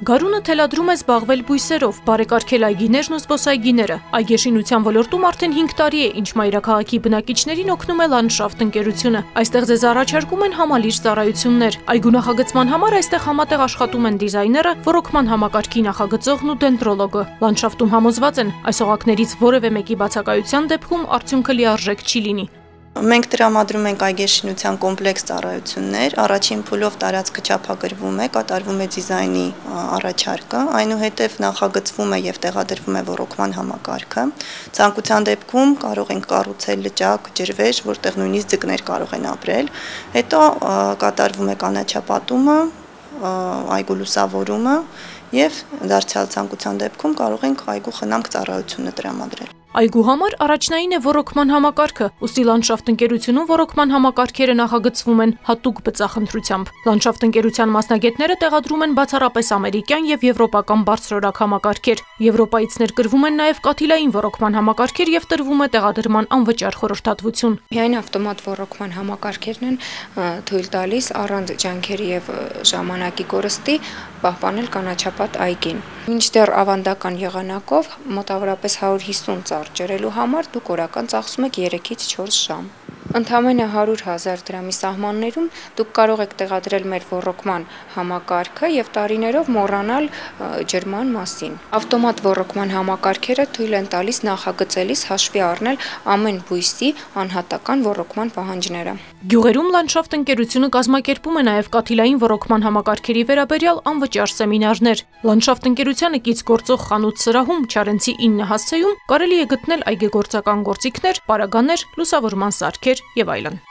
Գարունը թելադրում է զբաղվել բույսերով, բարեկարգել այգիներն ու զբոսայգիները։ Այգեշինության ոլորտում արդեն 5 տարի է, ինչ մայրաքաղաքի բնակիչներին օգնում է Լանդշաֆտ ընկերությունը։ Այստեղ ձեզ առաջարկում են համալիր ծառայություններ։ Այգու նախագծման համար այստեղ համատեղ աշխատում են դիզայները, ոռոգման համակարգի նախագծողն ու դենդրոլոգը։ Լանդշաֆտում համոզված են, այս օղակներից որևէ մեկի բացակայության դեպքում արդյունքը լիարժեք չի լինի։ Մենք տրամադրում ենք այգեշինության կոմպլեքս ծառայություններ, առաջին փուլով տարածքը չափագրվում է, կատարվում է դիզայնի առաջարկը, այնուհետև նախագծվում է եւ տեղադրվում է ոռոգման համակարգը։ Ցանկության դեպքում կարող ենք կառուցել լճակ, ջրվեժ, որտեղ նույնիսկ ձկներ կարող են ապրել։ Հետո կատարվում է կանաչապատումը, այգու լուսավորումը եւ դարձյալ ցանկության դեպքում կարող ենք այգու խնամք ծառայությունը տրամադրել։ Այգու համար առաջնային է ոռոգման համակարգը, ուստի Լանդշաֆտ ընկերությունում ոռոգման համակարգերը նախագծվում են հատուկ բծախնդրությամբ։ Լանդշաֆտ ընկերության մասնագետները տեղադրում են բացառապես ամերիկյան եւ եվրոպական բարձրորակ համակարգեր։ Եվրոպայից ներկրվում են նաեւ կաթիլային ոռոգման համակարգեր եւ տրվում է տեղադրման անվճար խորհրդատվություն։ Միայն ավտոմատ ոռոգման համակարգերն են թույլ տալիս առանց ջանքերի եւ ժամանակի կորստի պահպանել կանաչապատ այգին։ Մինչդեռ ավանդական եղանակով մոտավորապես 150 ծառ ջրելու համար դուք օրական ծախսում եք 3-ից 4 ժամ։ Ընդամենը 100,000 դրամի սահմաններում դուք կարող եք տեղադրել մեր ոռոգման համակարգը եւ տարիներով մոռանալ ջրման մասին։ Ավտոմատ ոռոգման համակարգերը թույլ են տալիս նախագծելիս հաշվի առնել ամեն բույսի անհատական ոռոգման պահանջները։ Գյուղերում Լանդշաֆտ ընկերությունը կազմակերպում է նաեւ կաթիլային ոռոգման համակարգերի վերաբերյալ անվճար սեմինարներ։ Լանդշաֆտ ընկերությանը կից գործող խանութ սրահում Չարենցի 9 հասցեում կարելի է գտնել այգեգործական գործիքներ, պարագաներ, լուսավորման սարքեր եւ այլն։